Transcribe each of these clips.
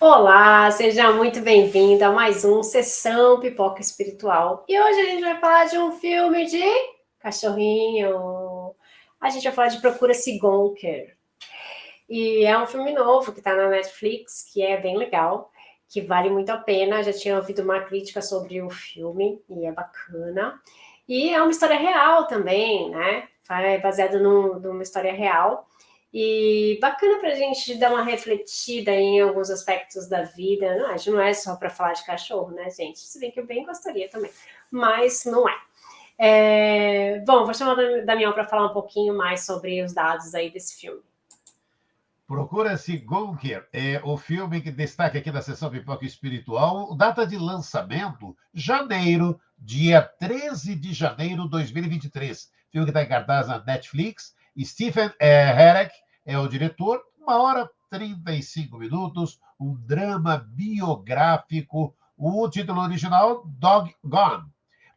Olá, seja muito bem-vindo a mais um Sessão Pipoca Espiritual. E hoje a gente vai falar de um filme de cachorrinho. A gente vai falar de Procura-se Gonker. E é um filme novo que está na Netflix, que é bem legal, que vale muito a pena. Já tinha ouvido uma crítica sobre o filme e é bacana. E é uma história real também, né? É baseado numa história real. E bacana para a gente dar uma refletida em alguns aspectos da vida. Não, a gente não é só para falar de cachorro, né, gente? Se bem que eu bem gostaria também, mas não é. Bom, vou chamar o Damião para falar um pouquinho mais sobre os dados aí desse filme. Procura-se Gonker, é o filme que destaca aqui na sessão Pipoca Espiritual. Data de lançamento, janeiro, dia 13 de janeiro de 2023. Filme que está em cartaz na Netflix. Stephen Herek é o diretor. 1 hora e 35 minutos, um drama biográfico. O título original, Dog Gone.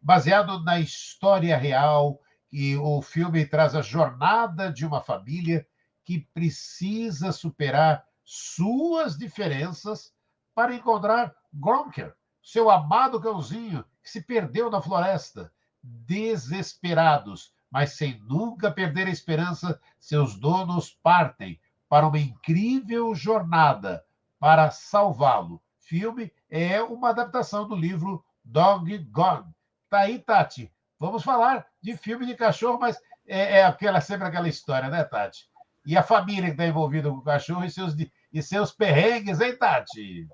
Baseado na história real, e o filme traz a jornada de uma família que precisa superar suas diferenças para encontrar Gronker, seu amado cãozinho que se perdeu na floresta. Desesperados, mas sem nunca perder a esperança, seus donos partem para uma incrível jornada para salvá-lo. Filme é uma adaptação do livro Dog Gone. Tá aí, Tati. Vamos falar de filme de cachorro, mas sempre aquela história, né, Tati? E a família que está envolvida com o cachorro e seus perrengues, hein, Tati?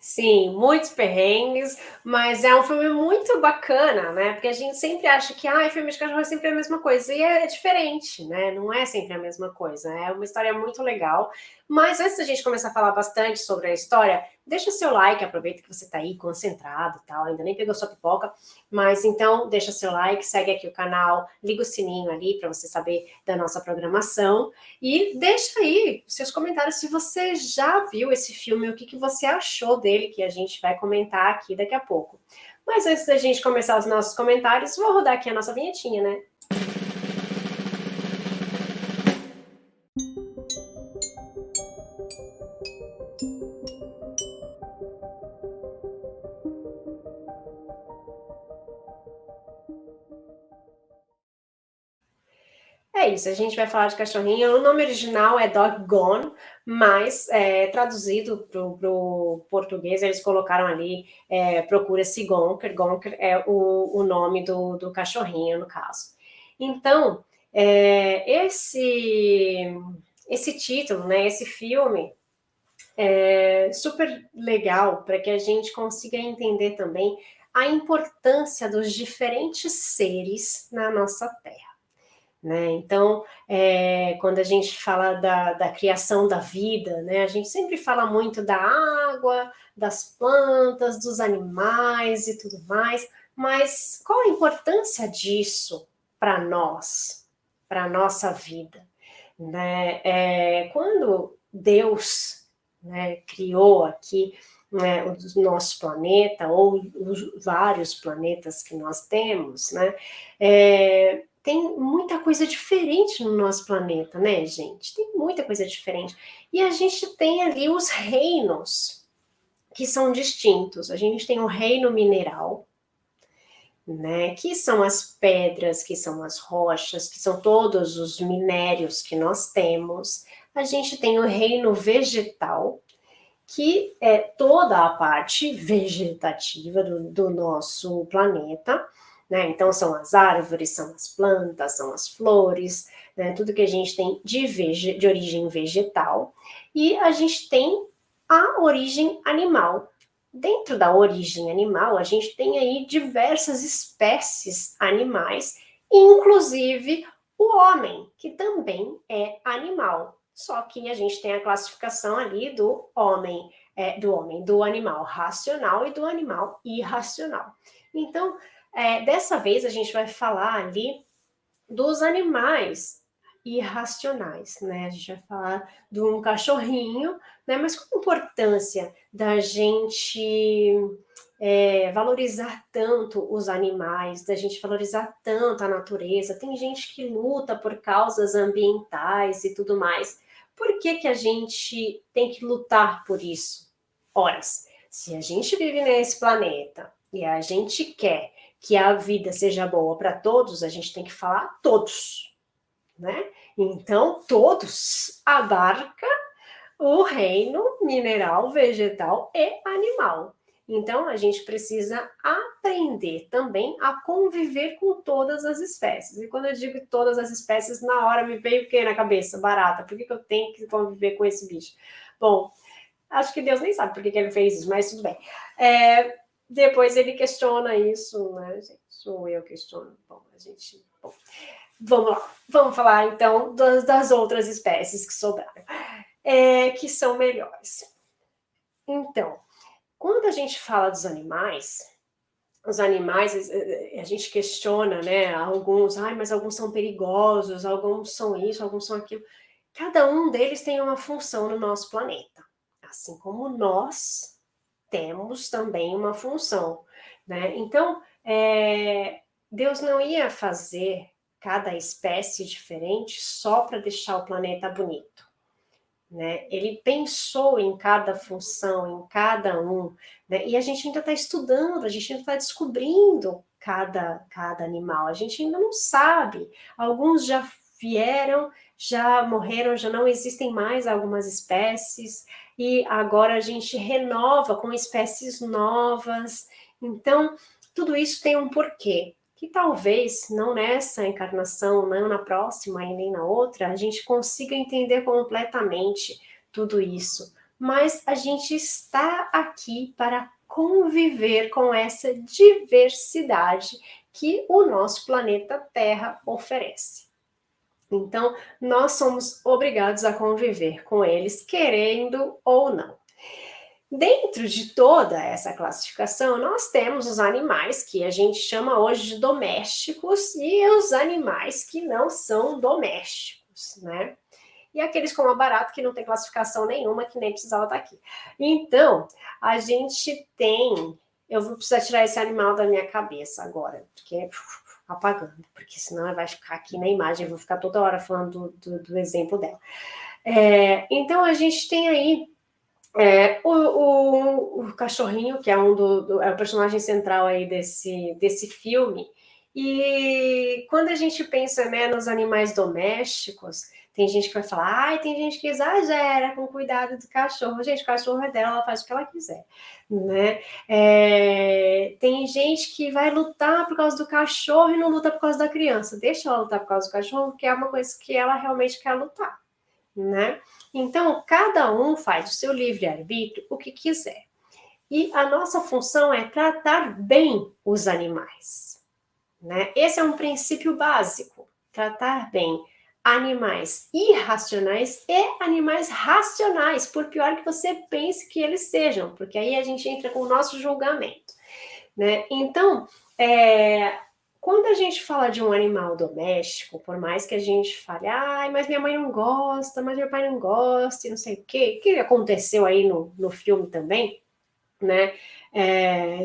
Sim, muitos perrengues, mas é um filme muito bacana, né? Porque a gente sempre acha que filme de cachorro é sempre a mesma coisa. E é diferente, né? Não é sempre a mesma coisa. É uma história muito legal. Mas antes da gente começar a falar bastante sobre a história, deixa seu like, aproveita que você está aí concentrado e tal, ainda nem pegou sua pipoca. Mas então, deixa seu like, segue aqui o canal, liga o sininho ali para você saber da nossa programação. E deixa aí seus comentários se você já viu esse filme, o que você achou dele, que a gente vai comentar aqui daqui a pouco. Mas antes da gente começar os nossos comentários, vou rodar aqui a nossa vinhetinha, né? É isso, a gente vai falar de cachorrinho. O nome original é Dog Gone, mas traduzido para o português, eles colocaram ali Procura-se Gonker. Gonker é o nome do cachorrinho, no caso. Então, esse título, né, esse filme, é super legal para que a gente consiga entender também a importância dos diferentes seres na nossa Terra. Né? Então, quando a gente fala da criação da vida, né, a gente sempre fala muito da água, das plantas, dos animais e tudo mais, mas qual a importância disso para nós, para a nossa vida? Né? Quando Deus, né, criou aqui, né, o nosso planeta, ou os vários planetas que nós temos, né, tem muita coisa diferente no nosso planeta, né, gente? Tem muita coisa diferente. E a gente tem ali os reinos que são distintos. A gente tem o reino mineral, né, que são as pedras, que são as rochas, que são todos os minérios que nós temos. A gente tem o reino vegetal, que é toda a parte vegetativa do nosso planeta, né? Então, são as árvores, são as plantas, são as flores, né? Tudo que a gente tem de origem vegetal. E a gente tem a origem animal. Dentro da origem animal, a gente tem aí diversas espécies animais, inclusive o homem, que também é animal. Só que a gente tem a classificação ali do animal racional e do animal irracional. Então, dessa vez a gente vai falar ali dos animais irracionais, né? A gente vai falar de um cachorrinho, né? Mas qual a importância da gente valorizar tanto os animais, da gente valorizar tanto a natureza? Tem gente que luta por causas ambientais e tudo mais. Por que que a gente tem que lutar por isso? Ora, se a gente vive nesse planeta e a gente quer que a vida seja boa para todos, a gente tem que falar todos, né? Então, todos abarca o reino mineral, vegetal e animal. Então, a gente precisa aprender também a conviver com todas as espécies. E quando eu digo todas as espécies, na hora me veio o que na cabeça? Barata. Por que eu tenho que conviver com esse bicho? Bom, acho que Deus nem sabe por que ele fez isso, mas tudo bem. Depois ele questiona isso, né, gente? Sou eu que questiono. Bom, a gente... Bom, vamos lá. Vamos falar, então, das outras espécies que sobraram. Que são melhores. Então, quando a gente fala dos animais, os animais, a gente questiona, né? Alguns, mas alguns são perigosos, alguns são isso, alguns são aquilo. Cada um deles tem uma função no nosso planeta. Assim como nós temos também uma função, né? Então, Deus não ia fazer cada espécie diferente só para deixar o planeta bonito. Né? Ele pensou em cada função, em cada um, né? E a gente ainda está estudando, a gente ainda está descobrindo cada animal, a gente ainda não sabe. Alguns já vieram, já morreram, já não existem mais algumas espécies, e agora a gente renova com espécies novas. Então, tudo isso tem um porquê. Que talvez, não nessa encarnação, não na próxima e nem na outra, a gente consiga entender completamente tudo isso. Mas a gente está aqui para conviver com essa diversidade que o nosso planeta Terra oferece. Então, nós somos obrigados a conviver com eles, querendo ou não. Dentro de toda essa classificação, nós temos os animais que a gente chama hoje de domésticos e os animais que não são domésticos, né? E aqueles como a barata que não tem classificação nenhuma, que nem precisava estar aqui. Então, a gente tem... Eu vou precisar tirar esse animal da minha cabeça agora, porque apagando, porque senão vai ficar aqui na imagem, eu vou ficar toda hora falando do exemplo dela. Então, a gente tem aí o cachorrinho, que é é o personagem central aí desse filme. E quando a gente pensa, né, nos animais domésticos, tem gente que vai falar, tem gente que exagera com o cuidado do cachorro. Gente, o cachorro é dela, ela faz o que ela quiser, né? Tem gente que vai lutar por causa do cachorro e não luta por causa da criança. Deixa ela lutar por causa do cachorro, que é uma coisa que ela realmente quer lutar, né? Então, cada um faz o seu livre-arbítrio o que quiser. E a nossa função é tratar bem os animais, né? Esse é um princípio básico. Tratar bem animais irracionais e animais racionais, por pior que você pense que eles sejam, porque aí a gente entra com o nosso julgamento, né? Então, quando a gente fala de um animal doméstico, por mais que a gente fale, mas minha mãe não gosta, mas meu pai não gosta, e não sei o quê, que aconteceu aí no filme também, né?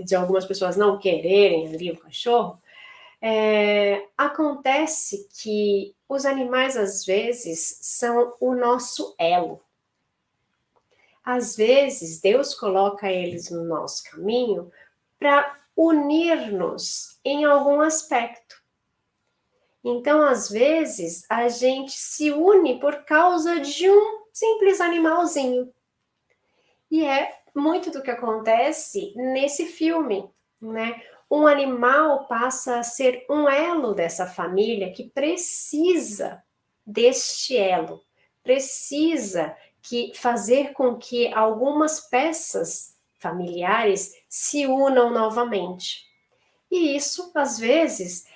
De algumas pessoas não quererem ali o cachorro, acontece que os animais, às vezes, são o nosso elo. Às vezes, Deus coloca eles no nosso caminho para unir-nos em algum aspecto. Então, às vezes, a gente se une por causa de um simples animalzinho. E é muito do que acontece nesse filme, né? Um animal passa a ser um elo dessa família que precisa deste elo, precisa fazer com que algumas peças familiares se unam novamente. E isso, às vezes,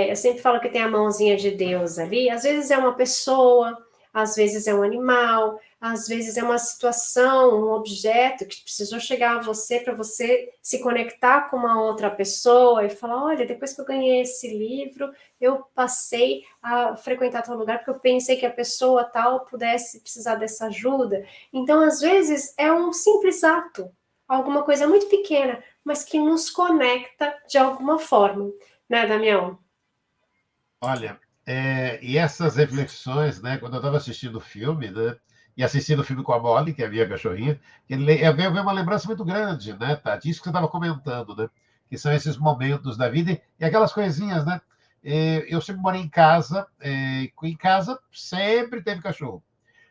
eu sempre falo que tem a mãozinha de Deus ali, às vezes é uma pessoa, às vezes é um animal, às vezes é uma situação, um objeto que precisou chegar a você para você se conectar com uma outra pessoa e falar, olha, depois que eu ganhei esse livro, eu passei a frequentar tal lugar porque eu pensei que a pessoa tal pudesse precisar dessa ajuda. Então, às vezes, é um simples ato, alguma coisa muito pequena, mas que nos conecta de alguma forma, né, Damião? Olha, e essas reflexões, né, quando eu estava assistindo o filme, né, e assistindo o filme com a Molly, que é a minha cachorrinha, que veio uma lembrança muito grande, né, Tati? Isso que você estava comentando, né? Que são esses momentos da vida e aquelas coisinhas, né? Eu sempre morei em casa sempre teve cachorro.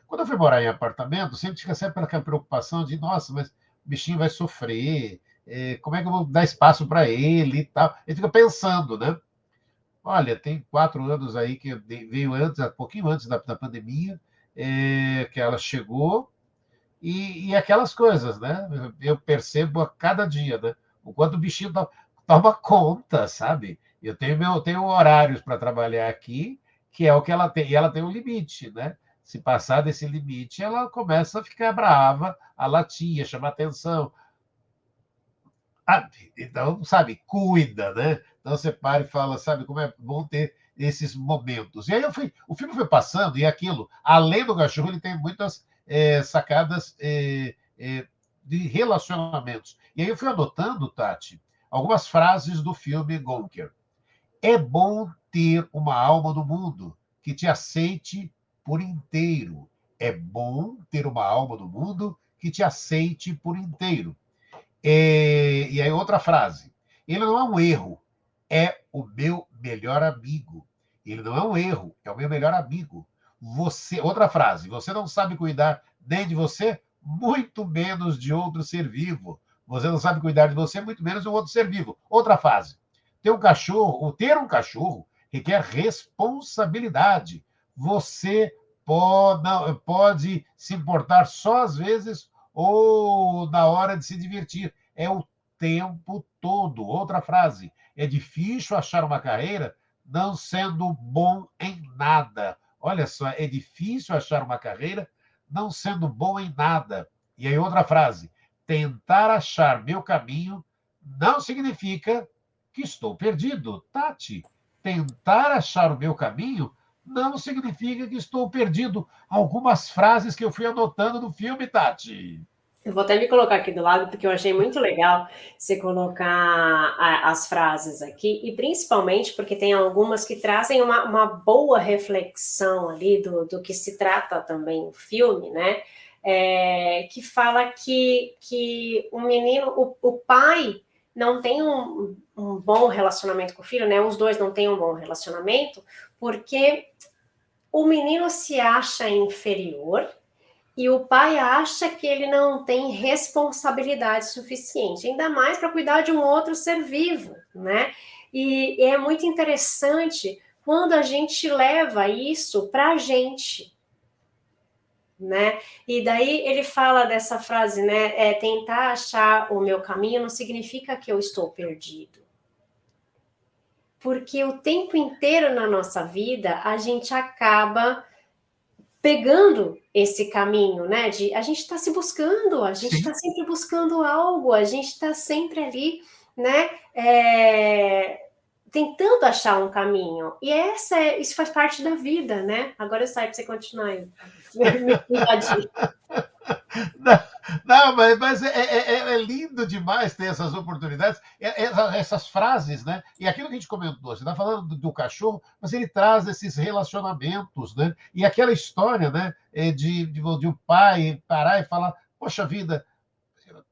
Quando eu fui morar em apartamento, sempre tinha sempre aquela preocupação de, nossa, mas o bichinho vai sofrer, como é que eu vou dar espaço para ele e tal. A gente fica pensando, né? Olha, tem 4 anos aí que veio antes, um pouquinho antes da pandemia, que ela chegou, e aquelas coisas, né? Eu percebo a cada dia, né? O quanto o bichinho toma conta, sabe? Tenho horários para trabalhar aqui, que é o que ela tem, e ela tem um limite, né? Se passar desse limite, ela começa a ficar brava, a latir, a chamar atenção. Então, sabe, cuida, né? Então você para e fala, sabe, como é bom ter esses momentos. E aí o filme foi passando, e aquilo, além do cachorro, ele tem muitas sacadas de relacionamentos. E aí eu fui anotando, Tati, algumas frases do filme Gonker. É bom ter uma alma no mundo que te aceite por inteiro. É bom ter uma alma no mundo que te aceite por inteiro. E aí, outra frase. Ele não é um erro, é o meu melhor amigo. Ele não é um erro, é o meu melhor amigo. Outra frase. Você não sabe cuidar nem de você, muito menos de outro ser vivo. Você não sabe cuidar de você, muito menos de um outro ser vivo. Outra frase. Ter um cachorro requer responsabilidade. Você pode se importar só às vezes ou na hora de se divertir. É o tempo todo. Outra frase. É difícil achar uma carreira não sendo bom em nada. Olha só, é difícil achar uma carreira não sendo bom em nada. E aí, outra frase. Tentar achar meu caminho não significa que estou perdido. Tati, tentar achar o meu caminho não significa que estou perdido. Algumas frases que eu fui anotando no filme, Tati. Eu vou até me colocar aqui do lado, porque eu achei muito legal você colocar as frases aqui, e principalmente porque tem algumas que trazem uma boa reflexão ali do que se trata também o filme, né? Que fala que o menino, o pai não tem um bom relacionamento com o filho, né? Os dois não têm um bom relacionamento, porque o menino se acha inferior e o pai acha que ele não tem responsabilidade suficiente, ainda mais para cuidar de um outro ser vivo, né? E é muito interessante quando a gente leva isso para a gente, né? E daí ele fala dessa frase, né? Tentar achar o meu caminho não significa que eu estou perdido. Porque o tempo inteiro na nossa vida a gente acaba pegando esse caminho, né? A gente está se buscando, a gente está Sim. sempre buscando algo, a gente está sempre ali, né? Tentando achar um caminho. E isso faz parte da vida, né? Agora eu saio para você continuar aí. Não, não, mas é lindo demais ter essas oportunidades, essas frases, né? E aquilo que a gente comentou, você está falando do cachorro, mas ele traz esses relacionamentos, né? E aquela história, né? De um pai parar e falar: Poxa vida,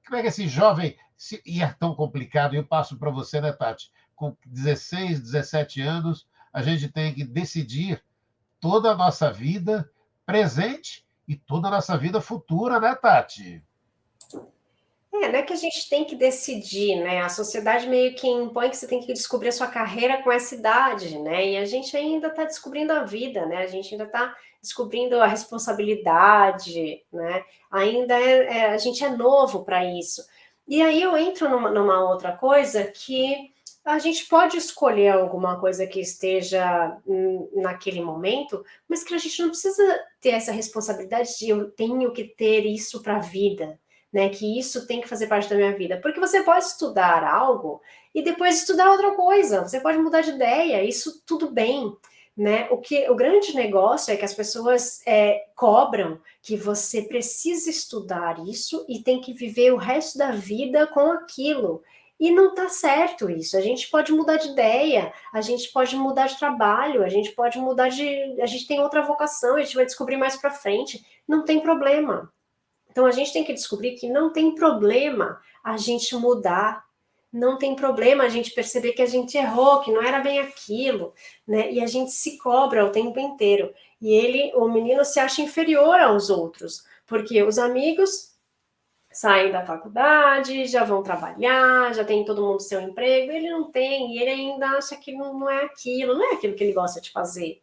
como é que esse jovem. E é tão complicado, e eu passo para você, né, Tati? Com 16, 17 anos, a gente tem que decidir toda a nossa vida presente e toda a nossa vida futura, né, Tati? Não é que a gente tem que decidir, né? A sociedade meio que impõe que você tem que descobrir a sua carreira com essa idade, né? E a gente ainda está descobrindo a vida, né? A gente ainda está descobrindo a responsabilidade, né? Ainda a gente é novo para isso. E aí eu entro numa outra coisa que a gente pode escolher alguma coisa que esteja naquele momento, mas que a gente não precisa ter essa responsabilidade de eu tenho que ter isso para a vida, né, que isso tem que fazer parte da minha vida, porque você pode estudar algo e depois estudar outra coisa, você pode mudar de ideia, isso tudo bem, né? O grande negócio é que as pessoas cobram que você precisa estudar isso e tem que viver o resto da vida com aquilo. E não tá certo isso. A gente pode mudar de ideia, a gente pode mudar de trabalho, a gente pode mudar de... A gente tem outra vocação, a gente vai descobrir mais para frente. Não tem problema. Então a gente tem que descobrir que não tem problema a gente mudar, não tem problema a gente perceber que a gente errou, que não era bem aquilo, né? E a gente se cobra o tempo inteiro. E o menino se acha inferior aos outros, porque os amigos saem da faculdade, já vão trabalhar, já tem todo mundo seu emprego, ele não tem, e ele ainda acha que não é aquilo, não é aquilo que ele gosta de fazer,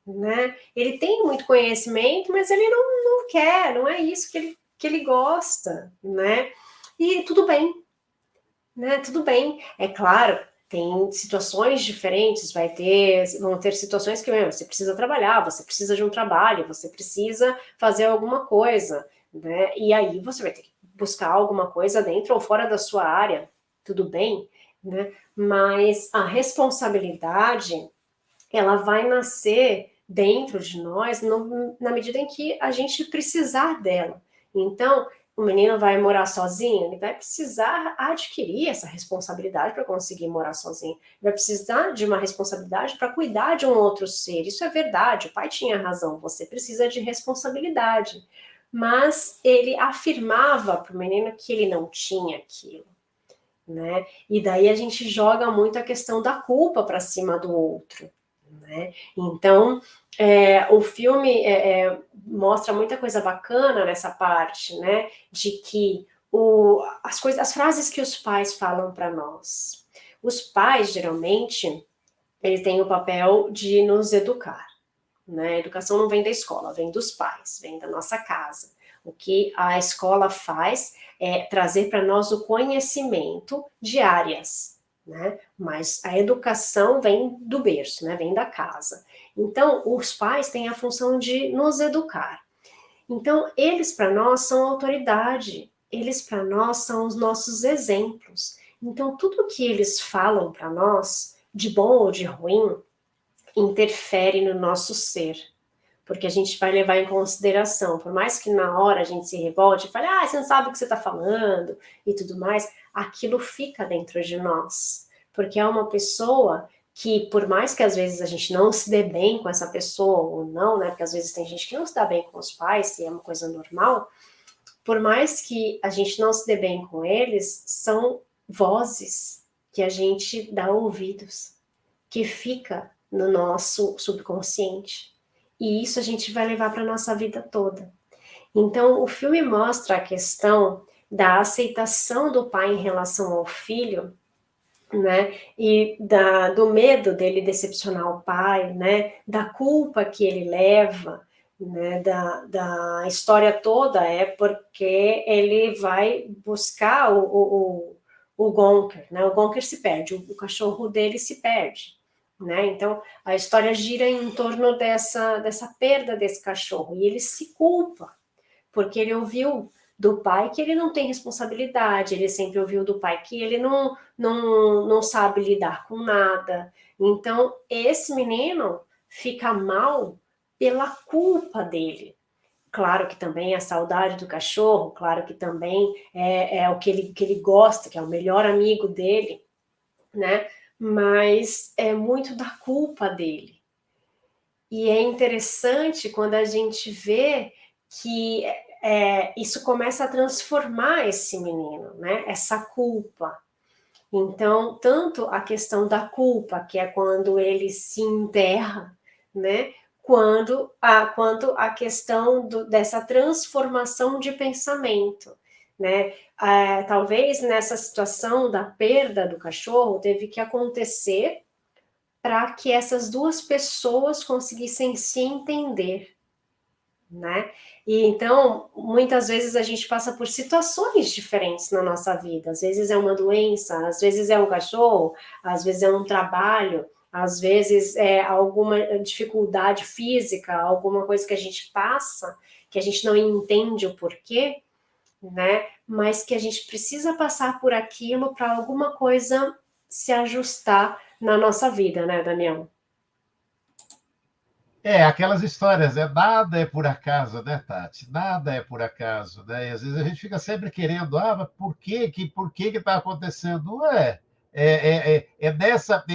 né? Ele tem muito conhecimento, mas ele não quer, não é isso que ele gosta, né? E tudo bem, né? Tudo bem. É claro, tem situações diferentes, vão ter situações que você precisa trabalhar, você precisa de um trabalho, você precisa fazer alguma coisa, né? E aí você vai ter que buscar alguma coisa dentro ou fora da sua área, tudo bem, né? Mas a responsabilidade, ela vai nascer dentro de nós na medida em que a gente precisar dela. Então, o menino vai morar sozinho, ele vai precisar adquirir essa responsabilidade para conseguir morar sozinho. Ele vai precisar de uma responsabilidade para cuidar de um outro ser. Isso é verdade, o pai tinha razão, você precisa de responsabilidade. Mas ele afirmava para o menino que ele não tinha aquilo, né? E daí a gente joga muito a questão da culpa para cima do outro, né? Então, o filme mostra muita coisa bacana nessa parte, né? De que as frases que os pais falam para nós. Os pais, geralmente, eles têm o papel de nos educar, né? A educação não vem da escola, vem dos pais, vem da nossa casa. O que a escola faz é trazer para nós o conhecimento de áreas, né? Mas a educação vem do berço, né? Vem da casa. Então, os pais têm a função de nos educar. Então, eles para nós são autoridade, eles para nós são os nossos exemplos. Então, tudo que eles falam para nós, de bom ou de ruim, interfere no nosso ser, porque a gente vai levar em consideração, por mais que na hora a gente se revolte e fale, você não sabe o que você está falando e tudo mais, aquilo fica dentro de nós, porque é uma pessoa que, por mais que às vezes a gente não se dê bem com essa pessoa ou não, né, porque às vezes tem gente que não se dá bem com os pais, e é uma coisa normal, por mais que a gente não se dê bem com eles, são vozes que a gente dá ouvidos, que fica no nosso subconsciente. E isso a gente vai levar para a nossa vida toda. Então, o filme mostra a questão da aceitação do pai em relação ao filho, né? E do medo dele decepcionar o pai, né? Da culpa que ele leva, né? Da história toda é porque ele vai buscar o Gonker, né? O Gonker se perde, o cachorro dele se perde, né? Então, a história gira em torno dessa perda desse cachorro, e ele se culpa, porque ele ouviu do pai que ele não tem responsabilidade, ele sempre ouviu do pai que ele não sabe lidar com nada. Então, esse menino fica mal pela culpa dele. Claro que também é a saudade do cachorro, claro que também é o que ele gosta, que é o melhor amigo dele, né? Mas é muito da culpa dele. E é interessante quando a gente vê que isso começa a transformar esse menino, né? Essa culpa. Então, tanto a questão da culpa, que é quando ele se enterra, né? Quanto a questão dessa transformação de pensamento, né? Talvez nessa situação da perda do cachorro teve que acontecer para que essas duas pessoas conseguissem se entender, né? E então, muitas vezes a gente passa por situações diferentes na nossa vida. Às vezes é uma doença, às vezes é um cachorro, às vezes é um trabalho, às vezes é alguma dificuldade física, alguma coisa que a gente passa, que a gente não entende o porquê, né? Mas que a gente precisa passar por aquilo para alguma coisa se ajustar na nossa vida, né, Daniel? Aquelas histórias, nada é por acaso, né, Tati? Nada é por acaso, né? E às vezes a gente fica sempre querendo, mas por que está acontecendo?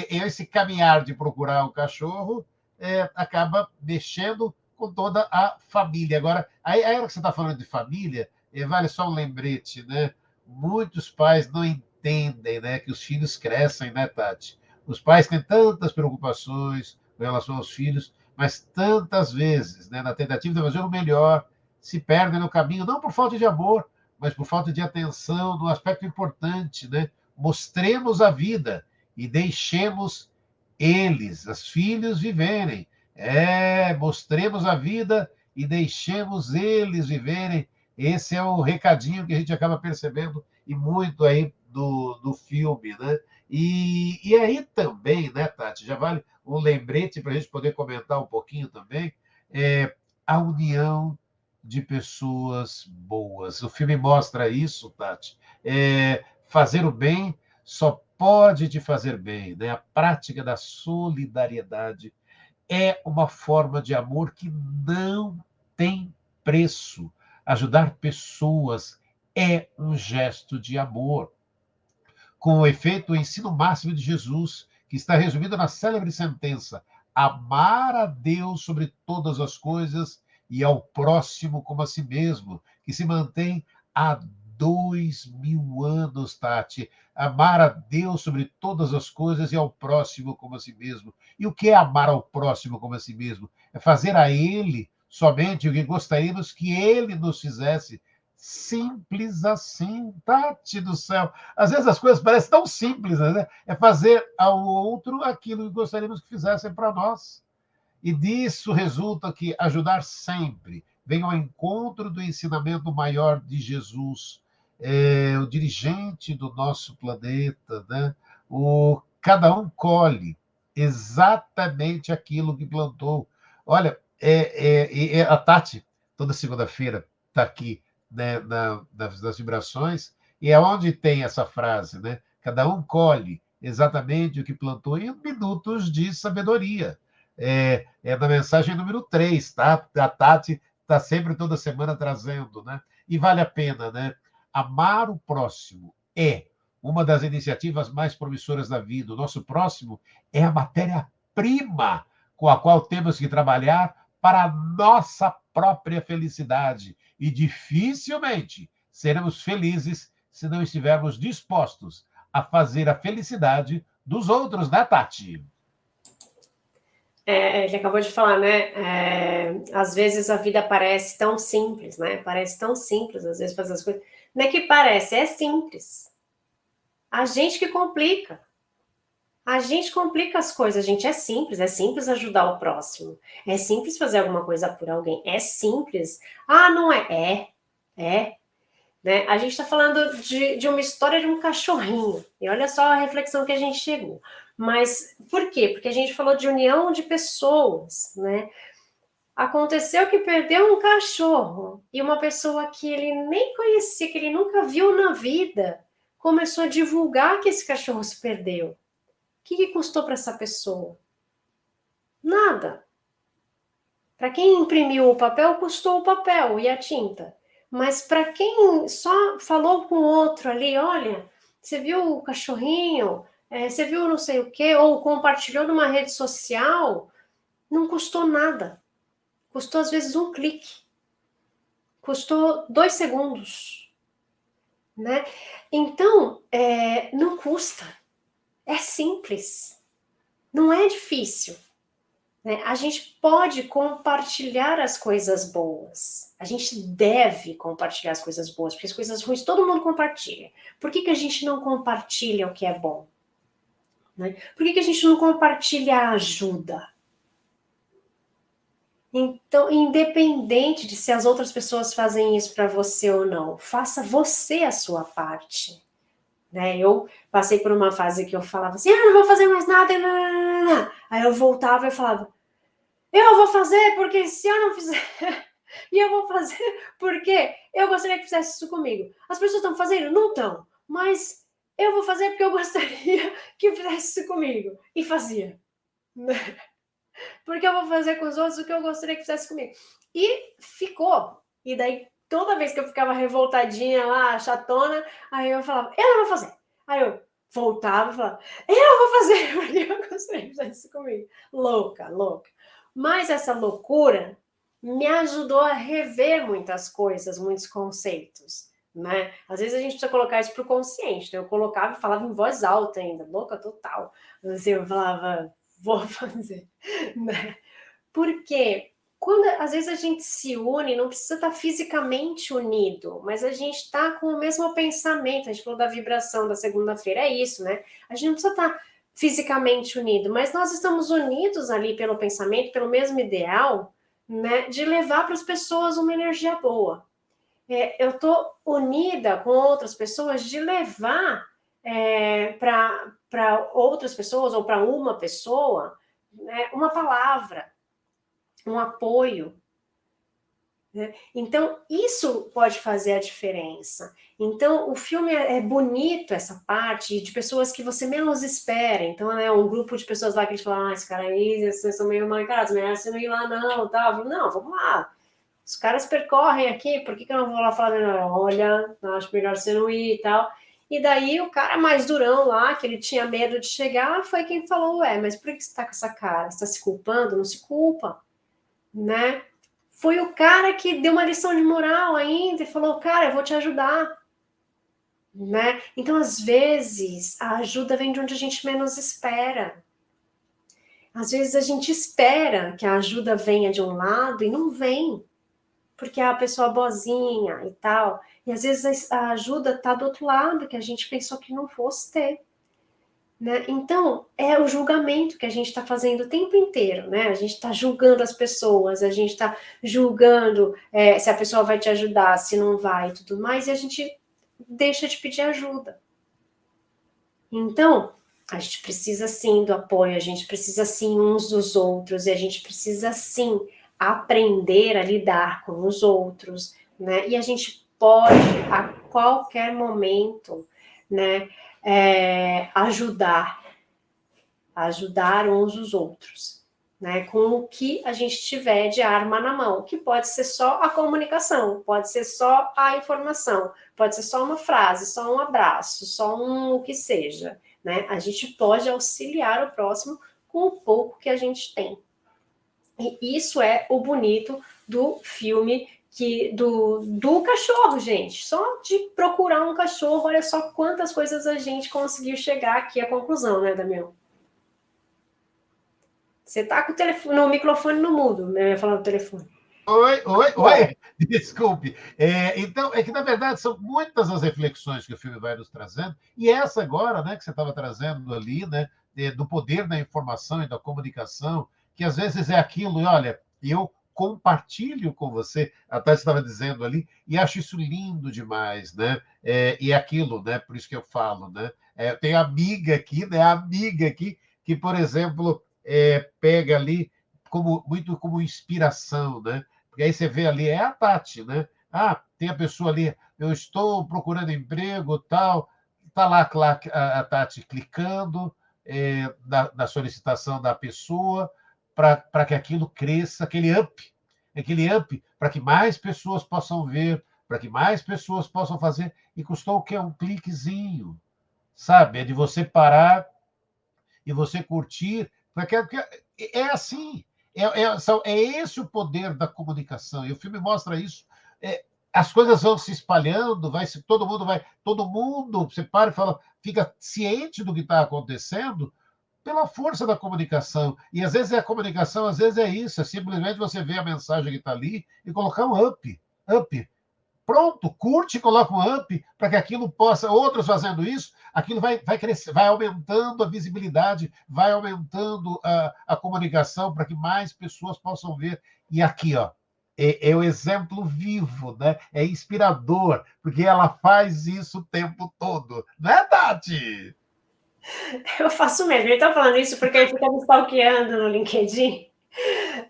Esse caminhar de procurar o cachorro acaba mexendo com toda a família. Agora, a hora que você está falando de família, vale só um lembrete, né? Muitos pais não entendem, né, que os filhos crescem, né, Tati? Os pais têm tantas preocupações com relação aos filhos, mas tantas vezes, né, na tentativa de fazer o melhor, se perdem no caminho, não por falta de amor, mas por falta de atenção no aspecto importante, né? Mostremos a vida e deixemos eles, os filhos, viverem. Mostremos a vida e deixemos eles viverem. Esse é o recadinho que a gente acaba percebendo e muito aí do filme, né? E aí também, né, Tati, já vale um lembrete para a gente poder comentar um pouquinho também, é, a união de pessoas boas. O filme mostra isso, Tati. Fazer o bem só pode te fazer bem, né? A prática da solidariedade é uma forma de amor que não tem preço. Ajudar pessoas é um gesto de amor. Com efeito, o ensino máximo de Jesus, que está resumido na célebre sentença: amar a Deus sobre todas as coisas e ao próximo como a si mesmo, que se mantém há 2000 anos, Tati. Amar a Deus sobre todas as coisas e ao próximo como a si mesmo. E o que é amar ao próximo como a si mesmo? É fazer a Ele somente o que gostaríamos que Ele nos fizesse. Simples assim, Tati do céu. Às vezes as coisas parecem tão simples, né? É fazer ao outro aquilo que gostaríamos que fizessem para nós. E disso resulta que ajudar sempre vem ao encontro do ensinamento maior de Jesus, o dirigente do nosso planeta, né? Cada um colhe exatamente aquilo que plantou. Olha, a Tati, toda segunda-feira, está aqui, né, nas vibrações, e é onde tem essa frase, né? Cada um colhe exatamente o que plantou em minutos de sabedoria. Da mensagem número 3, tá? A Tati está sempre, toda semana, trazendo, né? E vale a pena, né? Amar o próximo é uma das iniciativas mais promissoras da vida. O nosso próximo é a matéria-prima com a qual temos que trabalhar para a nossa própria felicidade. E dificilmente seremos felizes se não estivermos dispostos a fazer a felicidade dos outros, né, Tati? Ele acabou de falar, né? Às vezes a vida parece tão simples, né? Parece tão simples, às vezes, fazer as coisas. Não é que parece, é simples. A gente que complica. A gente complica as coisas, gente. É simples ajudar o próximo. É simples fazer alguma coisa por alguém. É simples. Ah, não é? É. Né? A gente está falando de uma história de um cachorrinho. E olha só a reflexão que a gente chegou. Mas por quê? Porque a gente falou de união de pessoas, né? Aconteceu que perdeu um cachorro e uma pessoa que ele nem conhecia, que ele nunca viu na vida, começou a divulgar que esse cachorro se perdeu. O que custou para essa pessoa? Nada. Para quem imprimiu o papel, custou o papel e a tinta. Mas para quem só falou com o outro ali, olha, você viu o cachorrinho, você viu não sei o quê, ou compartilhou numa rede social, não custou nada. Custou às vezes um clique. Custou 2 segundos. Né? Então, não custa. É simples. Não é difícil. Né? A gente pode compartilhar as coisas boas. A gente deve compartilhar as coisas boas, porque as coisas ruins todo mundo compartilha. Por que a gente não compartilha o que é bom? Né? Por que a gente não compartilha a ajuda? Então, independente de se as outras pessoas fazem isso para você ou não, faça você a sua parte. Né? Eu passei por uma fase que eu falava assim, não vou fazer mais nada, não. Aí eu voltava e falava, eu vou fazer porque se eu não fizer, e eu vou fazer porque eu gostaria que fizesse isso comigo. As pessoas estão fazendo? Não estão, mas eu vou fazer porque eu gostaria que fizesse isso comigo. E fazia. porque eu vou fazer com os outros o que eu gostaria que fizesse comigo. E ficou. E daí, toda vez que eu ficava revoltadinha lá, chatona, aí eu falava, eu não vou fazer. Aí eu voltava e falava, eu vou fazer, porque eu gostaria que fizesse isso comigo. Louca, louca. Mas essa loucura me ajudou a rever muitas coisas, muitos conceitos. Né? Às vezes a gente precisa colocar isso para o consciente. Então eu colocava e falava em voz alta ainda, louca total. Assim, eu falava, vou fazer. Né? Porque quando às vezes a gente se une, não precisa estar fisicamente unido, mas a gente está com o mesmo pensamento. A gente falou da vibração da segunda-feira, é isso, né? A gente não precisa estar fisicamente unido, mas nós estamos unidos ali pelo pensamento, pelo mesmo ideal, né? De levar para as pessoas uma energia boa. Eu estou unida com outras pessoas de levar para outras pessoas ou para uma pessoa, né, uma palavra, um apoio. Né? Então, isso pode fazer a diferença. Então, o filme é bonito, essa parte, de pessoas que você menos espera. Então, né, um grupo de pessoas lá que eles falam, esse cara aí, vocês são meio mal encarados, melhor você não ir lá não, tá? Não, vamos lá. Os caras percorrem aqui, por que eu não vou lá falar, olha, acho melhor você não ir e tal. E daí o cara mais durão lá, que ele tinha medo de chegar, foi quem falou, mas por que você tá com essa cara? Você tá se culpando? Não se culpa, né? Foi o cara que deu uma lição de moral ainda e falou, cara, eu vou te ajudar, né? Então, às vezes, a ajuda vem de onde a gente menos espera. Às vezes a gente espera que a ajuda venha de um lado e não vem, porque é a pessoa boazinha e tal. E às vezes a ajuda está do outro lado, que a gente pensou que não fosse ter. Né? Então, é o julgamento que a gente está fazendo o tempo inteiro, né? A gente está julgando as pessoas, a gente está julgando se a pessoa vai te ajudar, se não vai e tudo mais, e a gente deixa de pedir ajuda. Então, a gente precisa sim do apoio, a gente precisa sim uns dos outros, e a gente precisa sim aprender a lidar com os outros, né? E a gente pode, a qualquer momento, né, ajudar uns os outros, né? Com o que a gente tiver de arma na mão, que pode ser só a comunicação, pode ser só a informação, pode ser só uma frase, só um abraço, só o que seja, né? A gente pode auxiliar o próximo com o pouco que a gente tem. E isso é o bonito do filme do cachorro, gente. Só de procurar um cachorro, olha só quantas coisas a gente conseguiu chegar aqui à conclusão, né, Damião? Você tá com o telefone, no microfone no mudo, né? Eu ia falar do telefone. Oi, desculpe. Então, é que, na verdade, são muitas as reflexões que o filme vai nos trazendo, e essa agora, né, que você estava trazendo ali, né, do poder da informação e da comunicação, que às vezes é aquilo, e olha, eu compartilho com você, até você estava dizendo ali, e acho isso lindo demais, né? E é aquilo, né? Por isso que eu falo, né? Tem amiga aqui, né? Amiga aqui, que, por exemplo, pega ali muito como inspiração, né? Porque aí você vê ali, é a Tati, né? Ah, tem a pessoa ali, eu estou procurando emprego, tal, está lá a Tati clicando na solicitação da pessoa para que aquilo cresça, aquele up, para que mais pessoas possam ver, para que mais pessoas possam fazer, e custou o quê? Um cliquezinho, sabe? É de você parar e você curtir, porque é assim, é esse o poder da comunicação, e o filme mostra isso. As coisas vão se espalhando, todo mundo, você para e fala, fica ciente do que está acontecendo pela força da comunicação. E às vezes a comunicação, às vezes é isso, é simplesmente você ver a mensagem que está ali e colocar um up. Pronto, curte e coloca um up para que aquilo possa, outros fazendo isso, aquilo vai crescer, vai aumentando a visibilidade, vai aumentando a comunicação para que mais pessoas possam ver. E aqui, ó, é o exemplo vivo, né? É inspirador, porque ela faz isso o tempo todo. Não é, Tati? Eu faço mesmo. Ele tá falando isso porque ele fica me stalkeando no LinkedIn.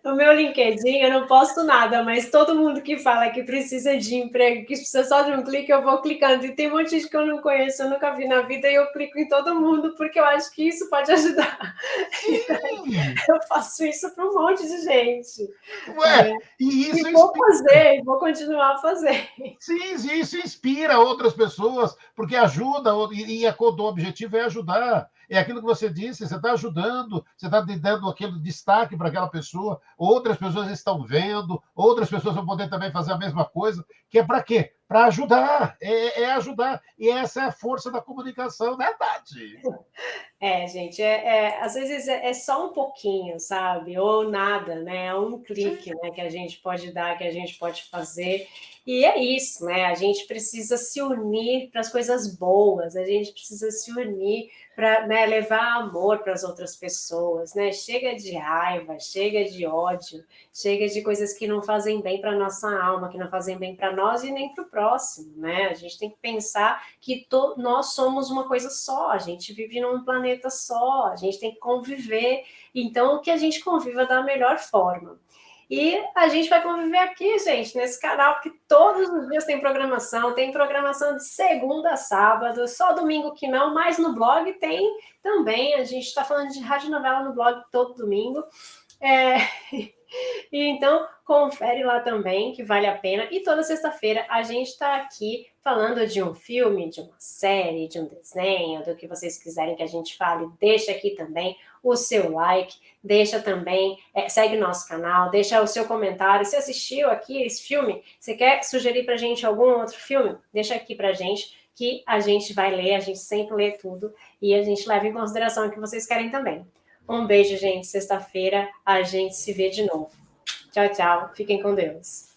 No meu LinkedIn eu não posto nada, mas todo mundo que fala que precisa de emprego, que precisa só de um clique, eu vou clicando. E tem um monte de gente que eu não conheço, eu nunca vi na vida, e eu clico em todo mundo, porque eu acho que isso pode ajudar. Sim! Eu faço isso para um monte de gente. Ué, e E isso vou inspira. fazer, e vou continuar a fazer. Sim, isso inspira outras pessoas, porque ajuda, o objetivo é ajudar. É aquilo que você disse, você está ajudando, você está dando aquele destaque para aquela pessoa, outras pessoas estão vendo, outras pessoas vão poder também fazer a mesma coisa, que é para quê? Para ajudar, é ajudar. E essa é a força da comunicação, né, Tati? Gente, às vezes é só um pouquinho, sabe? Ou nada, né? É um clique, né, que a gente pode dar, que a gente pode fazer. E é isso, né? A gente precisa se unir para as coisas boas, a gente precisa se unir para, né, levar amor para as outras pessoas, né? Chega de raiva, chega de ódio, chega de coisas que não fazem bem para a nossa alma, que não fazem bem para nós e nem para o próximo, né? A gente tem que pensar que nós somos uma coisa só, a gente vive num planeta só, a gente tem que conviver, então que a gente conviva da melhor forma. E a gente vai conviver aqui, gente, nesse canal, porque todos os dias tem programação de segunda a sábado, só domingo que não, mas no blog tem também, a gente está falando de rádio novela no blog todo domingo. É, e então, confere lá também, que vale a pena. E toda sexta-feira a gente está aqui falando de um filme, de uma série, de um desenho, do que vocês quiserem que a gente fale. Deixa aqui também o seu like, deixa também, segue nosso canal, deixa o seu comentário. Se assistiu aqui esse filme, você quer sugerir para a gente algum outro filme? Deixa aqui para a gente, que a gente vai ler, a gente sempre lê tudo e a gente leva em consideração o que vocês querem também. Um beijo, gente. Sexta-feira a gente se vê de novo. Tchau, tchau. Fiquem com Deus.